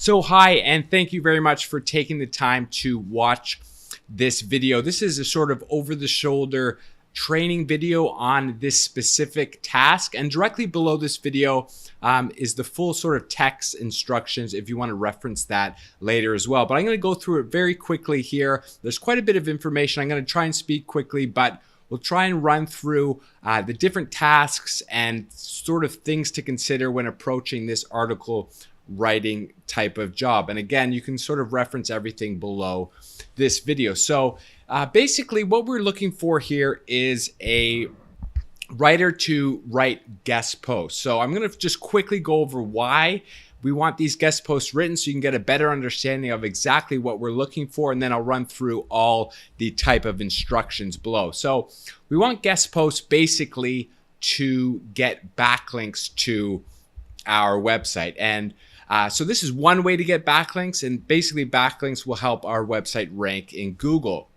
So hi, and thank you very much for taking the time to watch this video. This is a sort of over-the-shoulder training video on this specific task, and directly below this video is the full sort of text instructions if you want to reference that later as well. But I'm going to go through it very quickly here. There's quite a bit of information. I'm going to try and speak quickly, but we'll try and run through the different tasks and sort of things to consider when approaching this article writing type of job. And again, you can sort of reference everything below this video. So basically what we're looking for here is a writer to write guest posts. So I'm going to just quickly go over why we want these guest posts written so you can get a better understanding of exactly what we're looking for, and then I'll run through all the type of instructions below. So we want guest posts basically to get backlinks to our website. And so this is one way to get backlinks, and basically backlinks will help our website rank in Google.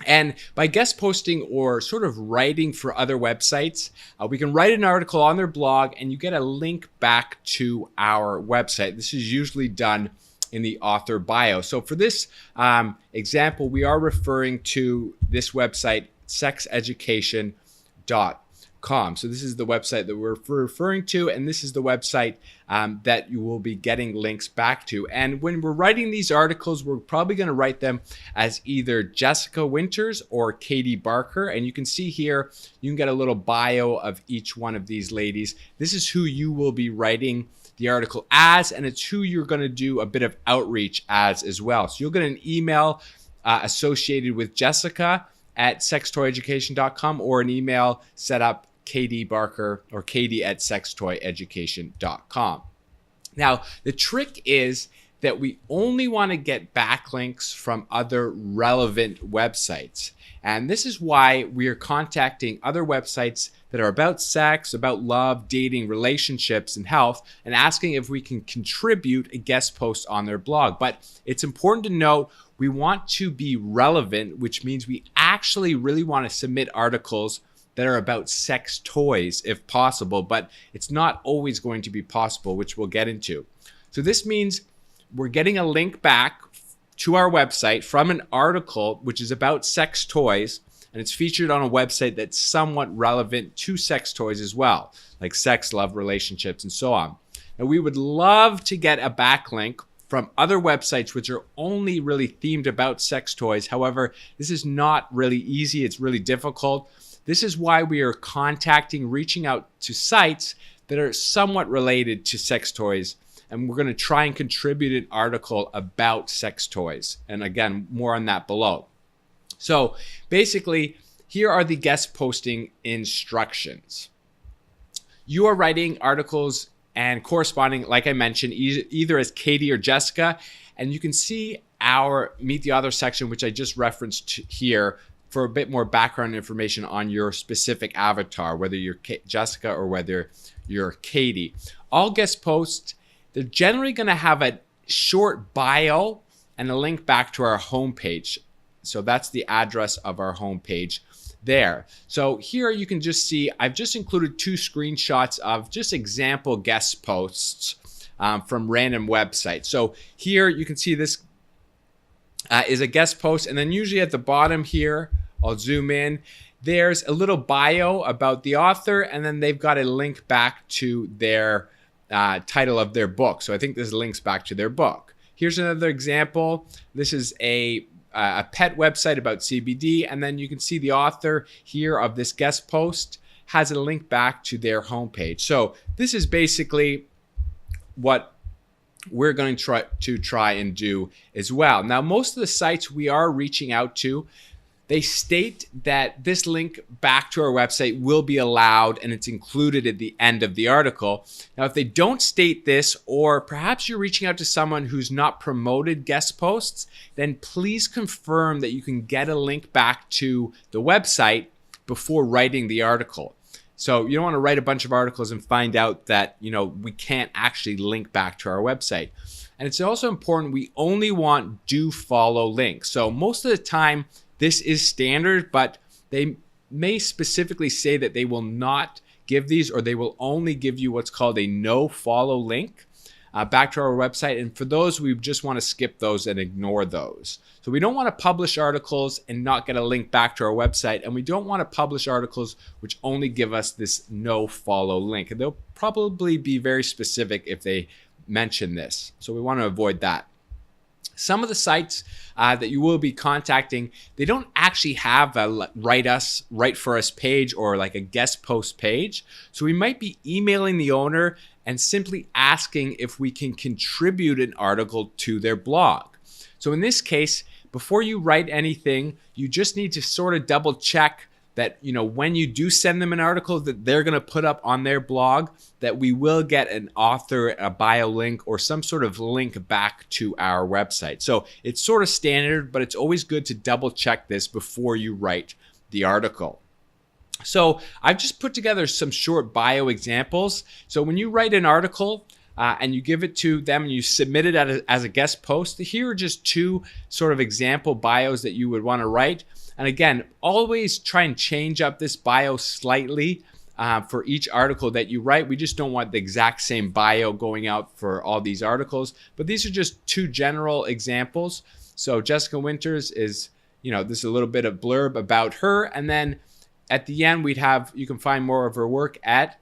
And by guest posting or sort of writing for other websites, we can write an article on their blog and you get a link back to our website. This is usually done in the author bio. So for this example, we are referring to this website, sexeducation.com. So this is the website that we're referring to, and this is the website that you will be getting links back to. And when we're writing these articles, we're probably going to write them as either Jessica Winters or Katie Barker. And you can see here, you can get a little bio of each one of these ladies. This is who you will be writing the article as, and it's who you're going to do a bit of outreach as well. So you'll get an email associated with Jessica at sextoyeducation.com, or an email set up Katie Barker or Katie at sextoyeducation.com. Now, the trick is that we only want to get backlinks from other relevant websites. And this is why we are contacting other websites that are about sex, about love, dating, relationships, and health, and asking if we can contribute a guest post on their blog. But it's important to note we want to be relevant, which means we actually really want to submit articles that are about sex toys if possible, but it's not always going to be possible, which we'll get into. So this means we're getting a link back to our website from an article which is about sex toys, and it's featured on a website that's somewhat relevant to sex toys as well, like sex, love, relationships, and so on. Now, we would love to get a backlink from other websites which are only really themed about sex toys. However, this is not really easy. It's really difficult. This is why we are reaching out to sites that are somewhat related to sex toys. And we're going to try and contribute an article about sex toys. And again, more on that below. So basically, here are the guest posting instructions. You are writing articles and corresponding, like I mentioned, either as Katie or Jessica. And you can see our Meet the Author section, which I just referenced here, for a bit more background information on your specific avatar, whether you're Jessica or whether you're Katie. All guest posts, they're generally going to have a short bio and a link back to our homepage. So that's the address of our homepage there. So here you can just see, I've just included 2 screenshots of just example guest posts from random websites. So here you can see this is a guest post, and then usually at the bottom here, I'll zoom in, there's a little bio about the author, and then they've got a link back to their title of their book. So I think this links back to their book. Here's another example. This is a pet website about CBD, and then you can see the author here of this guest post has a link back to their homepage. So this is basically what we're going to try and do as well. Now, most of the sites we are reaching out to, they state that this link back to our website will be allowed and it's included at the end of the article. Now, if they don't state this, or perhaps you're reaching out to someone who's not promoted guest posts, then please confirm that you can get a link back to the website before writing the article. So you don't want to write a bunch of articles and find out that, we can't actually link back to our website. And it's also important we only want do follow links. So most of the time, this is standard, but they may specifically say that they will not give these, or they will only give you what's called a no follow link. back to our website. And for those, we just want to skip those and ignore those. So we don't want to publish articles and not get a link back to our website. And we don't want to publish articles which only give us this no follow link. And they'll probably be very specific if they mention this. So we want to avoid that. Some of the sites that you will be contacting, they don't actually have a write for us page or like a guest post page. So we might be emailing the owner and simply asking if we can contribute an article to their blog. So in this case, before you write anything, you just need to sort of double check that, when you do send them an article that they're going to put up on their blog, that we will get an author, a bio link, or some sort of link back to our website. So it's sort of standard, but it's always good to double check this before you write the article. So I've just put together some short bio examples. So when you write an article, and you give it to them and you submit it as a guest post, here are just two sort of example bios that you would want to write. And again, always try and change up this bio slightly for each article that you write. We just don't want the exact same bio going out for all these articles. But these are just two general examples. So Jessica Winters is, this is a little bit of blurb about her. And then at the end, you can find more of her work at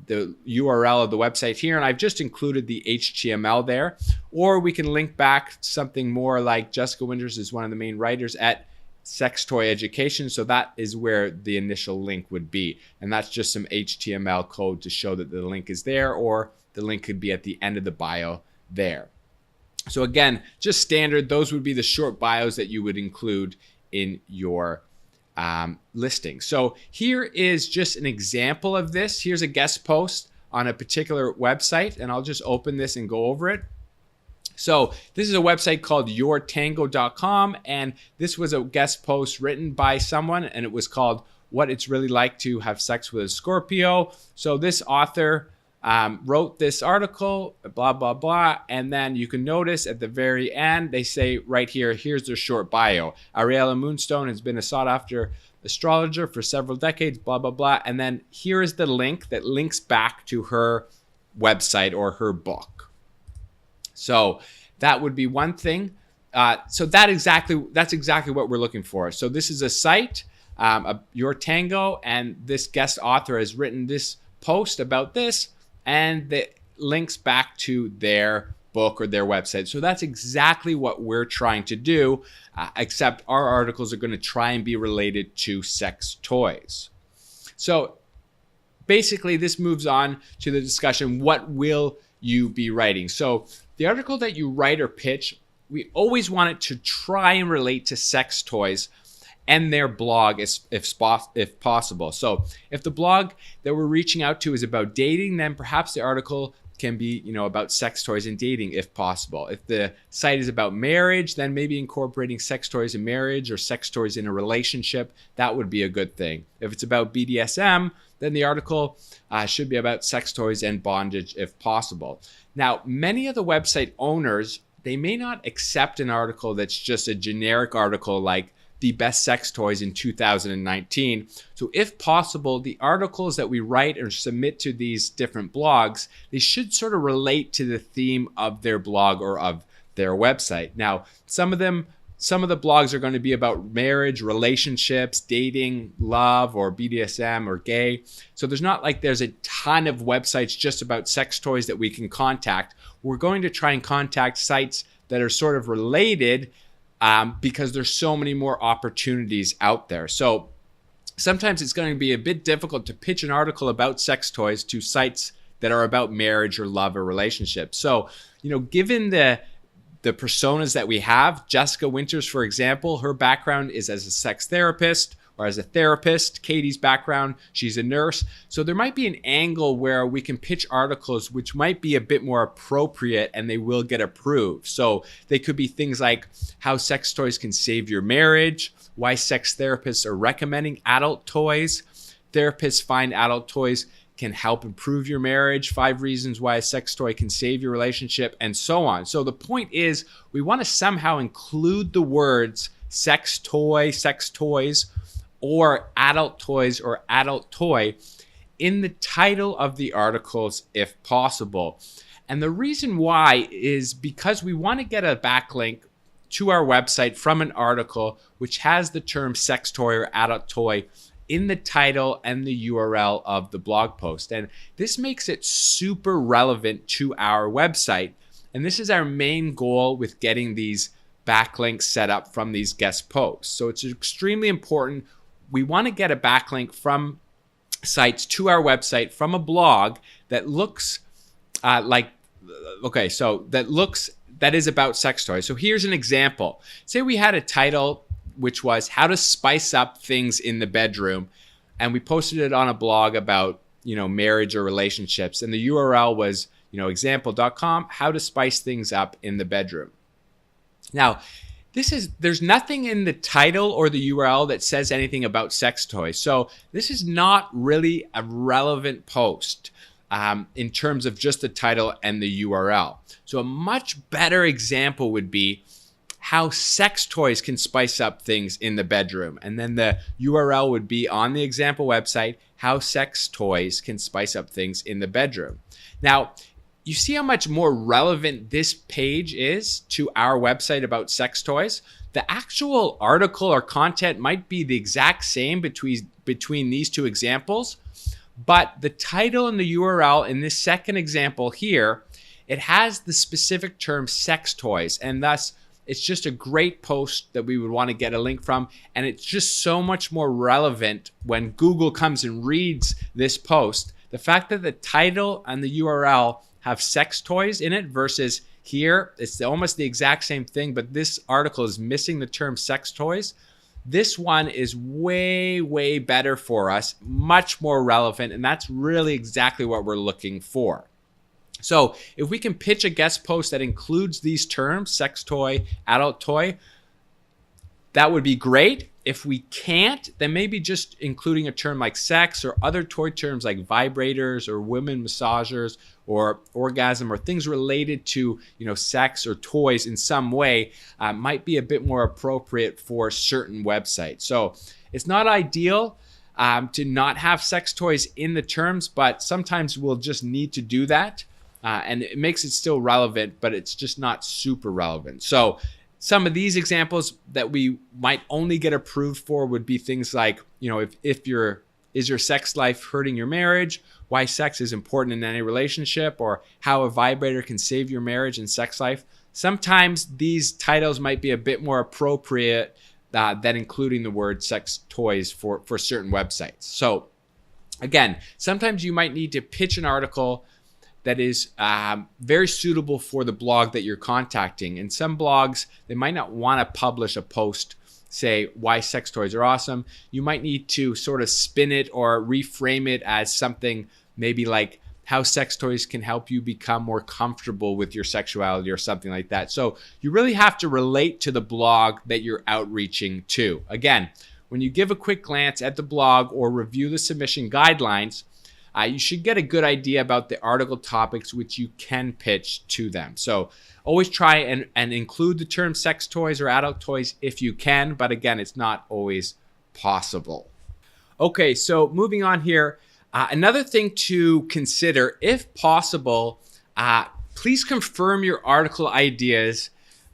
the URL of the website here, and I've just included the HTML there. Or we can link back something more like Jessica Winters is one of the main writers at Sex Toy Education, so that is where the initial link would be, and that's just some HTML code to show that the link is there, or the link could be at the end of the bio there. So again, just standard, those would be the short bios that you would include in your listing. So here is just an example of this. Here's a guest post on a particular website, and I'll just open this and go over it. So this is a website called yourtango.com, and this was a guest post written by someone, and it was called What It's Really Like to Have Sex with a Scorpio. So this author wrote this article, blah, blah, blah. And then you can notice at the very end, they say right here, here's their short bio. Ariella Moonstone has been a sought after astrologer for several decades, blah, blah, blah. And then here is the link that links back to her website or her book. So that would be one thing. So that's exactly what we're looking for. So this is a site, Your Tango, and this guest author has written this post about this, and it links back to their book or their website. So that's exactly what we're trying to do, except our articles are going to try and be related to sex toys. So basically, this moves on to the discussion, what will you be writing? So the article that you write or pitch, we always want it to try and relate to sex toys and their blog if possible. So if the blog that we're reaching out to is about dating, then perhaps the article can be, about sex toys and dating if possible. If the site is about marriage, then maybe incorporating sex toys in marriage or sex toys in a relationship, that would be a good thing. If it's about BDSM, then the article should be about sex toys and bondage if possible. Now, many of the website owners, they may not accept an article that's just a generic article like the best sex toys in 2019. So if possible, the articles that we write or submit to these different blogs, they should sort of relate to the theme of their blog or of their website. Now, some of the blogs are going to be about marriage, relationships, dating, love, or BDSM or gay. So there's a ton of websites just about sex toys that we can contact. We're going to try and contact sites that are sort of related, because there's so many more opportunities out there. So sometimes it's going to be a bit difficult to pitch an article about sex toys to sites that are about marriage or love or relationships. So, given the personas that we have, Jessica Winters, for example, her background is as a sex therapist or as a therapist. Katie's background, she's a nurse. So there might be an angle where we can pitch articles which might be a bit more appropriate and they will get approved. So they could be things like how sex toys can save your marriage, why sex therapists are recommending adult toys, therapists find adult toys can help improve your marriage, 5 reasons why a sex toy can save your relationship, and so on. So the point is, we want to somehow include the words sex toy, sex toys, or adult toys or adult toy in the title of the articles if possible. And the reason why is because we want to get a backlink to our website from an article which has the term sex toy or adult toy in the title and the URL of the blog post. And this makes it super relevant to our website. And this is our main goal with getting these backlinks set up from these guest posts. So it's extremely important. We want to get a backlink from sites to our website from a blog that looks that is about sex toys. So here's an example. Say we had a title which was how to spice up things in the bedroom, and we posted it on a blog about, marriage or relationships, and the URL was, example.com, how to spice things up in the bedroom. Now, there's nothing in the title or the URL that says anything about sex toys. So this is not really a relevant post in terms of just the title and the URL. So a much better example would be how sex toys can spice up things in the bedroom. And then the URL would be on the example website, how sex toys can spice up things in the bedroom. Now, you see how much more relevant this page is to our website about sex toys? The actual article or content might be the exact same between these two examples, but the title and the URL in this second example here, it has the specific term sex toys, and thus it's just a great post that we would want to get a link from. And it's just so much more relevant when Google comes and reads this post. The fact that the title and the URL have sex toys in it versus here, it's almost the exact same thing, but this article is missing the term sex toys. This one is way, way better for us, much more relevant, and that's really exactly what we're looking for. So if we can pitch a guest post that includes these terms, sex toy, adult toy, that would be great. If we can't, then maybe just including a term like sex or other toy terms like vibrators or women massagers or orgasm or things related to, sex or toys in some way might be a bit more appropriate for certain websites. So it's not ideal to not have sex toys in the terms, but sometimes we'll just need to do that. And it makes it still relevant, but it's just not super relevant. So some of these examples that we might only get approved for would be things like, is your sex life hurting your marriage? Why sex is important in any relationship, or how a vibrator can save your marriage and sex life. Sometimes these titles might be a bit more appropriate than including the word sex toys for certain websites. So again, sometimes you might need to pitch an article that is very suitable for the blog that you're contacting. And some blogs, they might not want to publish a post, say, why sex toys are awesome. You might need to sort of spin it or reframe it as something maybe like how sex toys can help you become more comfortable with your sexuality or something like that. So you really have to relate to the blog that you're outreaching to. Again, when you give a quick glance at the blog or review the submission guidelines, you should get a good idea about the article topics which you can pitch to them. So always try and include the term sex toys or adult toys if you can, but again, it's not always possible. Okay, so moving on here, another thing to consider, if possible, please confirm your article ideas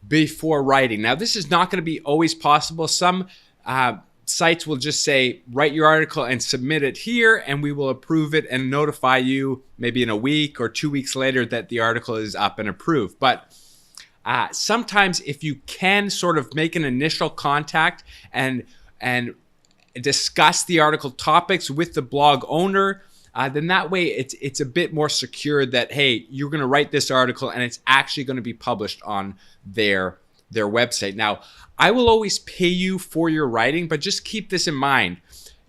before writing. Now, this is not going to be always possible. Some sites will just say, write your article and submit it here, and we will approve it and notify you maybe in a week or 2 weeks later that the article is up and approved. But sometimes if you can sort of make an initial contact and discuss the article topics with the blog owner, then that way it's a bit more secure that, hey, you're going to write this article and it's actually going to be published on their website. Now, I will always pay you for your writing, but just keep this in mind.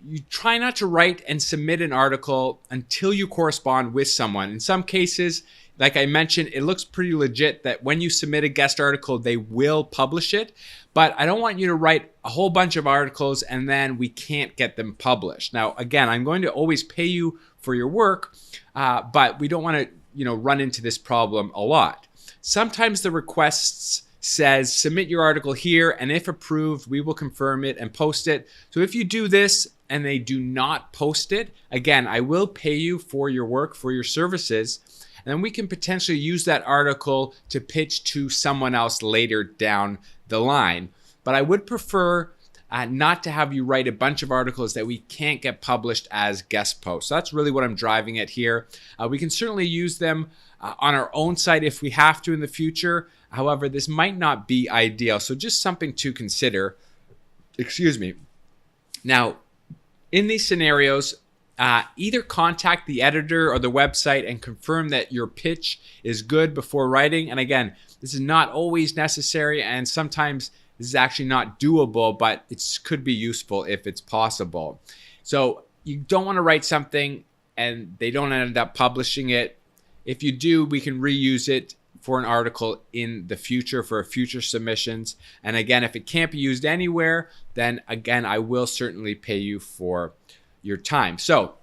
You try not to write and submit an article until you correspond with someone. In some cases, like I mentioned, it looks pretty legit that when you submit a guest article, they will publish it. But I don't want you to write a whole bunch of articles and then we can't get them published. Now, again, I'm going to always pay you for your work, but we don't want to, run into this problem a lot. Sometimes the requests says submit your article here, and if approved, we will confirm it and post it. So if you do this and they do not post it, again, I will pay you for your work, for your services. and then we can potentially use that article to pitch to someone else later down the line. But I would prefer not to have you write a bunch of articles that we can't get published as guest posts. So that's really what I'm driving at here. We can certainly use them on our own site if we have to in the future. However, this might not be ideal. So just something to consider. Excuse me. Now, in these scenarios, either contact the editor or the website and confirm that your pitch is good before writing. And again, this is not always necessary, and sometimes this is actually not doable, but it could be useful if it's possible. So you don't want to write something and they don't end up publishing it. If you do, we can reuse it for an article in the future for future submissions. And again, if it can't be used anywhere, then again, I will certainly pay you for your time. So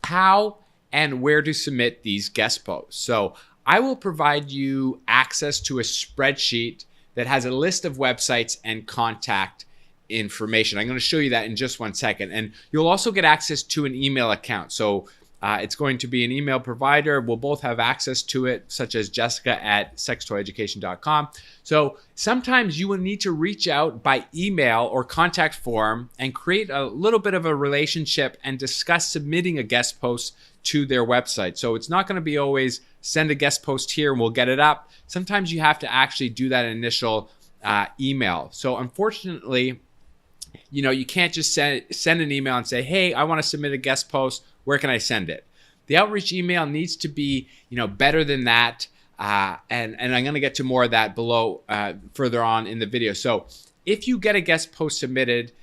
how and where to submit these guest posts. So I will provide you access to a spreadsheet that has a list of websites and contact information. I'm going to show you that in just 1 second. And you'll also get access to an email account. So it's going to be an email provider. We'll both have access to it, such as Jessica at sextoyeducation.com. So sometimes you will need to reach out by email or contact form and create a little bit of a relationship and discuss submitting a guest post to their website. So it's not going to be always send a guest post here and we'll get it up. Sometimes you have to actually do that initial email. So unfortunately, you can't just send an email and say, hey, I want to submit a guest post. Where can I send it? The outreach email needs to be, better than that. And I'm going to get to more of that below further on in the video. So if you get a guest post submitted,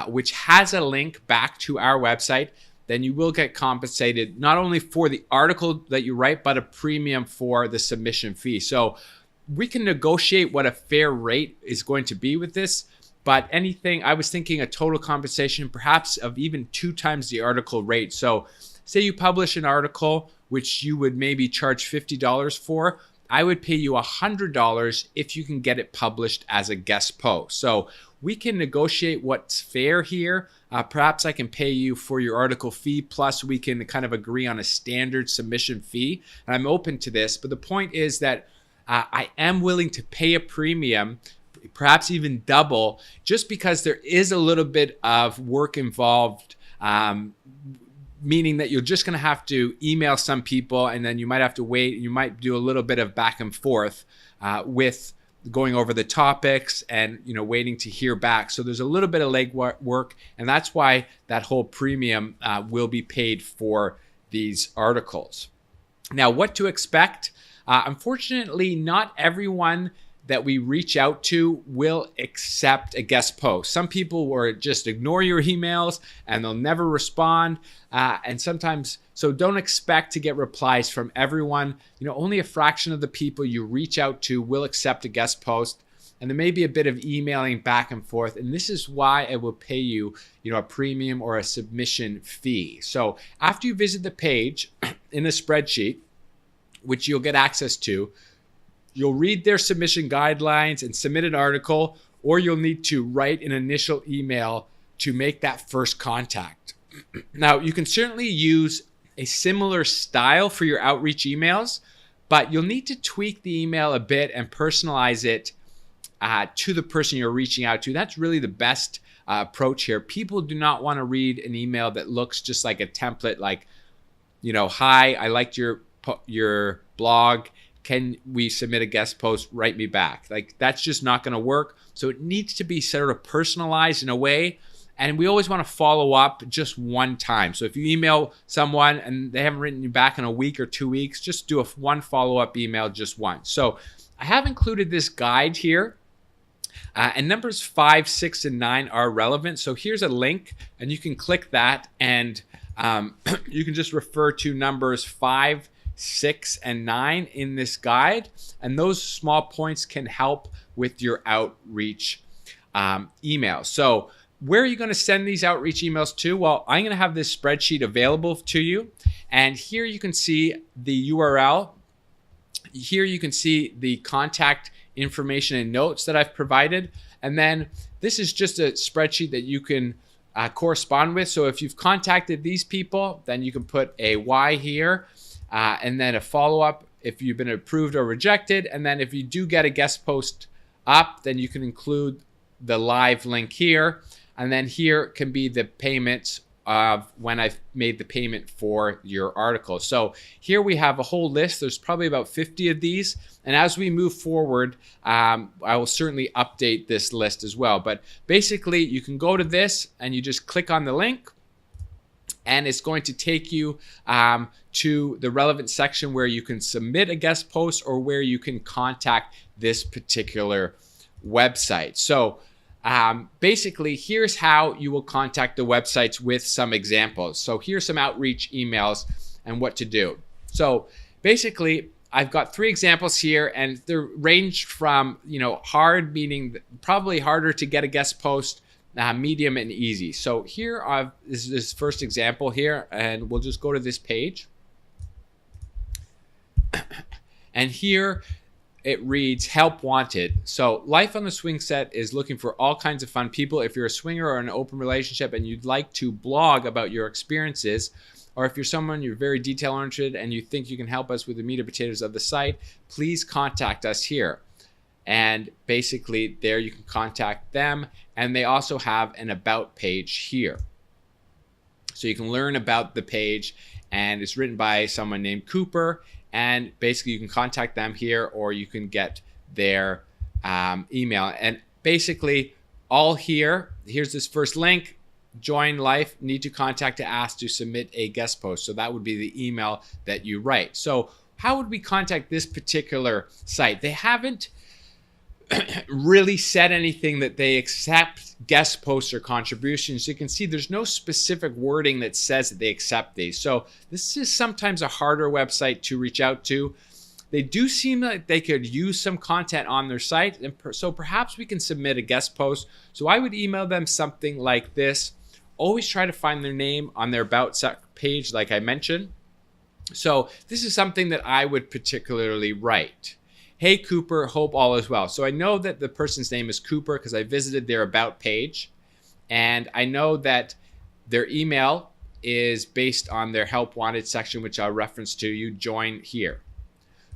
which has a link back to our website, then you will get compensated not only for the article that you write, but a premium for the submission fee. So we can negotiate what a fair rate is going to be with this. But I was thinking a total compensation perhaps of even 2 times the article rate. So say you publish an article which you would maybe charge $50 for, I would pay you $100 if you can get it published as a guest post. So we can negotiate what's fair here. Perhaps I can pay you for your article fee, plus we can kind of agree on a standard submission fee. And I'm open to this, but the point is that I am willing to pay a premium, perhaps even double, just because there is a little bit of work involved, meaning that you're just going to have to email some people and then you might have to wait. You might do a little bit of back and forth with going over the topics and waiting to hear back. So there's a little bit of legwork, and that's why that whole premium will be paid for these articles. Now, what to expect? Unfortunately, not everyone that we reach out to will accept a guest post. Some people will just ignore your emails and they'll never respond. And sometimes, so don't expect to get replies from everyone. Only a fraction of the people you reach out to will accept a guest post. And there may be a bit of emailing back and forth. And this is why I will pay you, a premium or a submission fee. So after you visit the page in the spreadsheet, which you'll get access to, you'll read their submission guidelines and submit an article, or you'll need to write an initial email to make that first contact. Now, you can certainly use a similar style for your outreach emails, but you'll need to tweak the email a bit and personalize it to the person you're reaching out to. That's really the best approach here. People do not want to read an email that looks just like a template, like, hi, I liked your blog. Can we submit a guest post? Write me back. Like, that's just not going to work. So it needs to be sort of personalized in a way. And we always want to follow up just one time. So if you email someone and they haven't written you back in a week or 2 weeks, just do one follow-up email just once. So I have included this guide here. And numbers 5, 6, and 9 are relevant. So here's a link, and you can click that, and you can just refer to numbers 5, 6, and 9 in this guide. And those small points can help with your outreach emails. So where are you going to send these outreach emails to? Well, I'm going to have this spreadsheet available to you. And here you can see the URL. Here you can see the contact information and notes that I've provided. And then this is just a spreadsheet that you can correspond with. So if you've contacted these people, then you can put a Y here and then a follow-up if you've been approved or rejected. And then if you do get a guest post up, then you can include the live link here. And then here can be the payments of when I've made the payment for your article. So here we have a whole list. There's probably about 50 of these. And as we move forward, I will certainly update this list as well. But basically, you can go to this and you just click on the link, and it's going to take you to the relevant section where you can submit a guest post or where you can contact this particular website. So basically, here's how you will contact the websites with some examples. So here's some outreach emails and what to do. So basically, I've got 3 examples here, and they range from, hard, meaning probably harder to get a guest post, medium, and easy. So here is this first example here, and we'll just go to this page. And here it reads help wanted. So Life on the Swing Set is looking for all kinds of fun people. If you're a swinger or in an open relationship and you'd like to blog about your experiences, or if you're someone you're very detail oriented and you think you can help us with the meat and potatoes of the site, please contact us here. And basically there you can contact them, and they also have an about page here. So you can learn about the page, and it's written by someone named Cooper. And basically you can contact them here, or you can get their email. And basically all here's this first link, join Life, need to contact to ask to submit a guest post. So that would be the email that you write. So how would we contact this particular site? They haven't really said anything that they accept guest posts or contributions. You can see there's no specific wording that says that they accept these. So this is sometimes a harder website to reach out to. They do seem like they could use some content on their site, and so perhaps we can submit a guest post. So I would email them something like this. Always try to find their name on their about page, like I mentioned. So this is something that I would particularly write. Hey Cooper, hope all is well. So I know that the person's name is Cooper because I visited their about page, and I know that their email is based on their help wanted section, which I'll reference to you. Join here.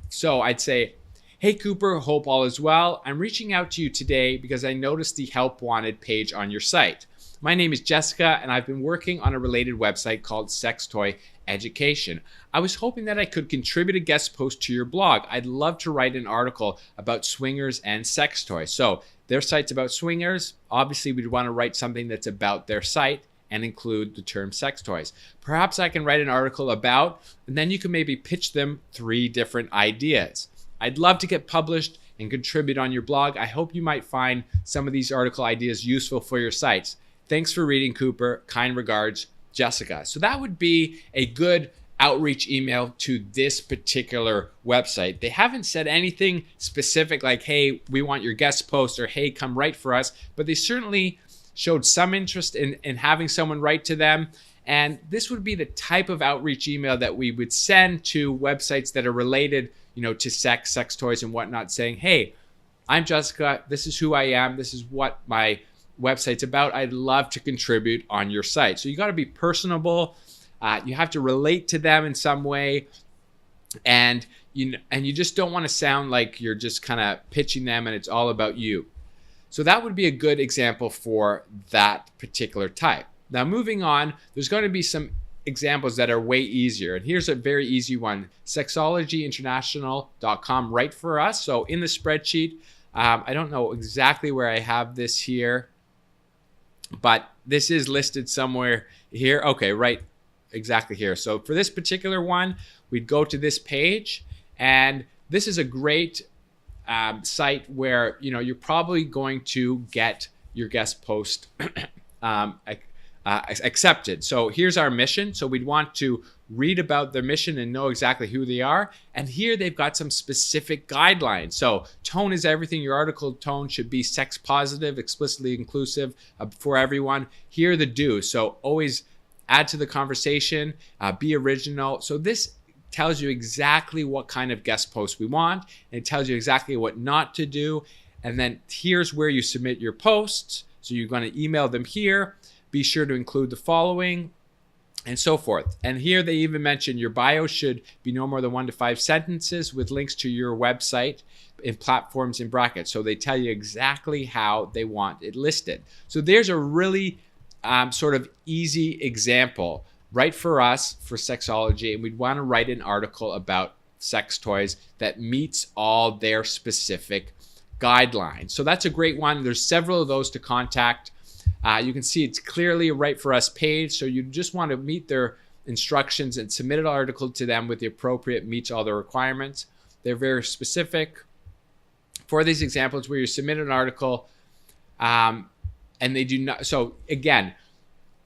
So I'd say, hey Cooper, hope all is well. I'm reaching out to you today because I noticed the help wanted page on your site. My name is Jessica, and I've been working on a related website called Sex Toy Education. I was hoping that I could contribute a guest post to your blog. I'd love to write an article about swingers and sex toys. So their site's about swingers. Obviously, we'd want to write something that's about their site and include the term sex toys. Perhaps I can write an article about, and then you can maybe pitch them 3 different ideas. I'd love to get published and contribute on your blog. I hope you might find some of these article ideas useful for your sites. Thanks for reading, Cooper. Kind regards, Jessica. So that would be a good outreach email to this particular website. They haven't said anything specific like, hey, we want your guest post, or hey, come write for us, but they certainly showed some interest in having someone write to them. And this would be the type of outreach email that we would send to websites that are related, to sex toys and whatnot, saying, hey, I'm Jessica, this is who I am, this is what my website's about. I'd love to contribute on your site. So you got to be personable. You have to relate to them in some way, and you just don't want to sound like you're just kind of pitching them and it's all about you. So that would be a good example for that particular type. Now moving on, there's going to be some examples that are way easier, and here's a very easy one. Sexologyinternational.com, right for us. So in the spreadsheet, I don't know exactly where I have this here, but this is listed somewhere here. Okay, right, exactly here. So for this particular one, we'd go to this page, and this is a great site where you're probably going to get your guest post accepted. So here's our mission. So we'd want to read about their mission and know exactly who they are. And here they've got some specific guidelines. So tone is everything. Your article tone should be sex positive, explicitly inclusive for everyone. Here are the do's. So always add to the conversation, be original. So this tells you exactly what kind of guest post we want, and it tells you exactly what not to do. And then here's where you submit your posts. So you're going to email them here. Be sure to include the following. and so forth. And here they even mention your bio should be no more than 1 to 5 sentences with links to your website in platforms in brackets. So they tell you exactly how they want it listed. So there's a really sort of easy example right for us for Sexology, and we'd want to write an article about sex toys that meets all their specific guidelines. So that's a great one. There's several of those to contact. You can see it's clearly a Right For Us page, so you just want to meet their instructions and submit an article to them with the appropriate meets all the requirements. They're very specific. For these examples where you submit an article and they do not, so again,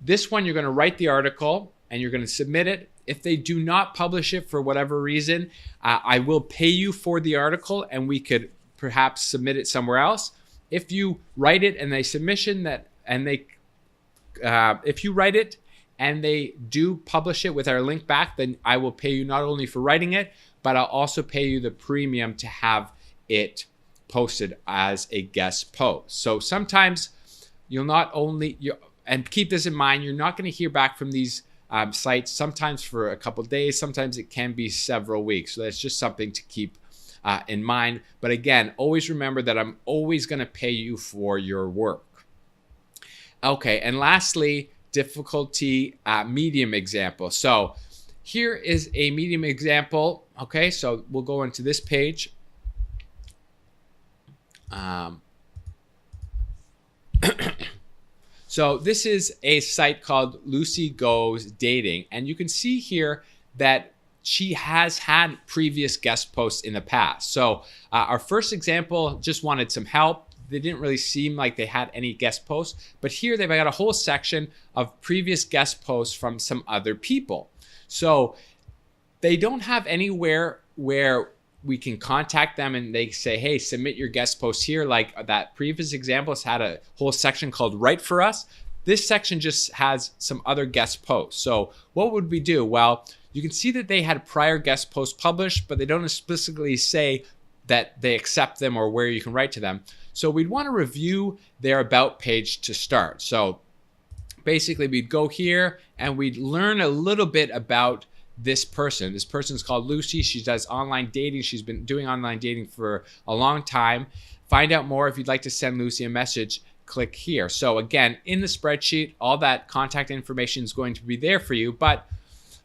this one you're going to write the article and you're going to submit it. If they do not publish it for whatever reason, I will pay you for the article and we could perhaps submit it somewhere else. If you write it and they submission that, and they, if you write it and they do publish it with our link back, then I will pay you not only for writing it, but I'll also pay you the premium to have it posted as a guest post. So sometimes you'll not only, and keep this in mind, you're not going to hear back from these sites sometimes for a couple of days, sometimes it can be several weeks. So that's just something to keep in mind. But again, always remember that I'm always going to pay you for your work. Okay, and lastly, difficulty medium example. So here is a medium example. Okay, so we'll go into this page. So this is a site called Lucy Goes Dating, and you can see here that she has had previous guest posts in the past. So our first example just wanted some help. They didn't really seem like they had any guest posts, but here they've got a whole section of previous guest posts from some other people. So they don't have anywhere where we can contact them and they say, hey, submit your guest post here. Like that previous example has had a whole section called Right For Us. This section just has some other guest posts. So what would we do? Well, you can see that they had prior guest posts published, but they don't explicitly say that they accept them or where you can write to them. So we'd want to review their about page to start. So basically we'd go here and we'd learn a little bit about this person. This person's called Lucy. She does online dating. She's been doing online dating for a long time. Find out more. If you'd like to send Lucy a message, click here. So again, in the spreadsheet, all that contact information is going to be there for you, but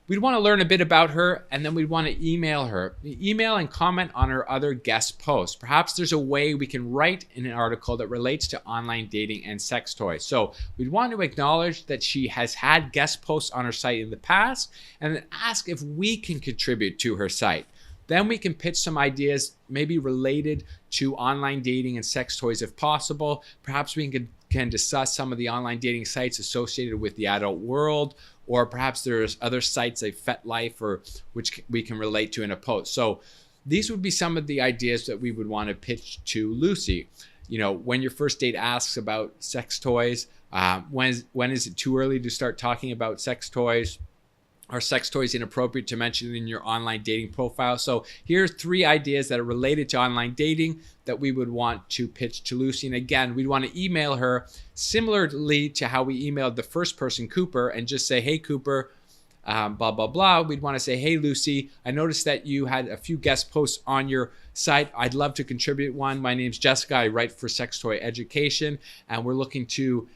we'd want to learn a bit about her, and then we'd want to email her. Email and comment on her other guest posts. Perhaps there's a way we can write in an article that relates to online dating and sex toys. So we'd want to acknowledge that she has had guest posts on her site in the past, and then ask if we can contribute to her site. Then we can pitch some ideas, maybe related to online dating and sex toys if possible. Perhaps we can discuss some of the online dating sites associated with the adult world, or perhaps there's other sites like FetLife or which we can relate to in a post. So these would be some of the ideas that we would want to pitch to Lucy. You know, when your first date asks about sex toys, when is it too early to start talking about sex toys? Are sex toys inappropriate to mention in your online dating profile? So here's 3 ideas that are related to online dating that we would want to pitch to Lucy. And again, we'd want to email her similarly to how we emailed the first person, Cooper, and just say, hey, Cooper, blah, blah, blah. We'd want to say, hey, Lucy, I noticed that you had a few guest posts on your site. I'd love to contribute one. My name's Jessica. I write for Sex Toy Education, and we're looking to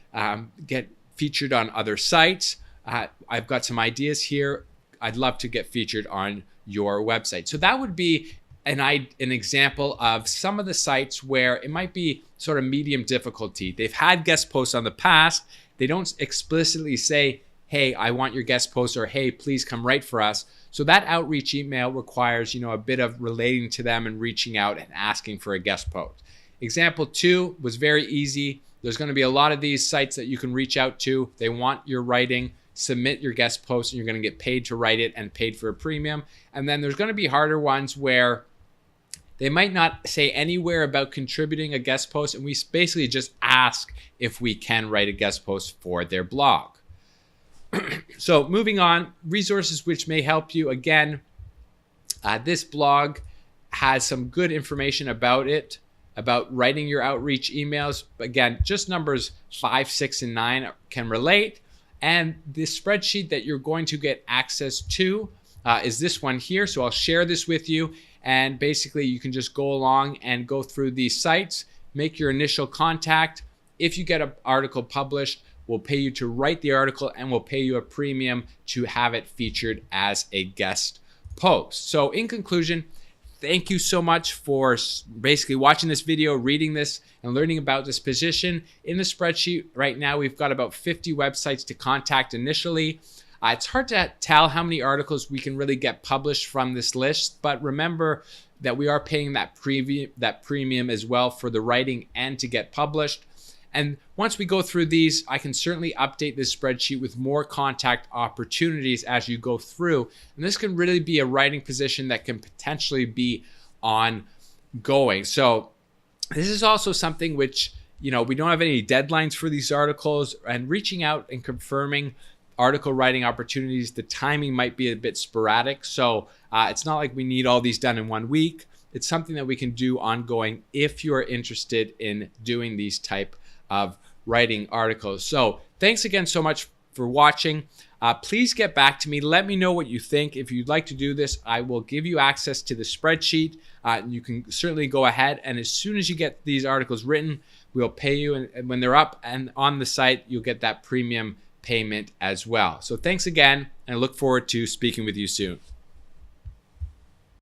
get featured on other sites. I've got some ideas here. I'd love to get featured on your website. So that would be an example of some of the sites where it might be sort of medium difficulty. They've had guest posts on the past. They don't explicitly say, hey, I want your guest post, or hey, please come write for us. So that outreach email requires, a bit of relating to them and reaching out and asking for a guest post. Example 2 was very easy. There's going to be a lot of these sites that you can reach out to. They want your writing. Submit your guest post and you're going to get paid to write it and paid for a premium. And then there's going to be harder ones where they might not say anywhere about contributing a guest post, and we basically just ask if we can write a guest post for their blog. So moving on, resources which may help you. Again, this blog has some good information about it, about writing your outreach emails. Again, just numbers 5, 6, and 9 can relate. And the spreadsheet that you're going to get access to is this one here. So I'll share this with you. And basically, you can just go along and go through these sites, make your initial contact. If you get an article published, we'll pay you to write the article, and we'll pay you a premium to have it featured as a guest post. So in conclusion, thank you so much for basically watching this video, reading this, and learning about this position. In the spreadsheet right now, we've got about 50 websites to contact initially. It's hard to tell how many articles we can really get published from this list, but remember that we are paying that premium as well for the writing and to get published. And once we go through these, I can certainly update this spreadsheet with more contact opportunities as you go through. And this can really be a writing position that can potentially be ongoing. So this is also something which, we don't have any deadlines for these articles, and reaching out and confirming article writing opportunities, the timing might be a bit sporadic. So it's not like we need all these done in 1 week. It's something that we can do ongoing if you're interested in doing these type of writing articles. So thanks again so much for watching. Please get back to me. Let me know what you think. If you'd like to do this, I will give you access to the spreadsheet. You can certainly go ahead, and as soon as you get these articles written, we'll pay you. And when they're up and on the site, you'll get that premium payment as well. So thanks again, and I look forward to speaking with you soon.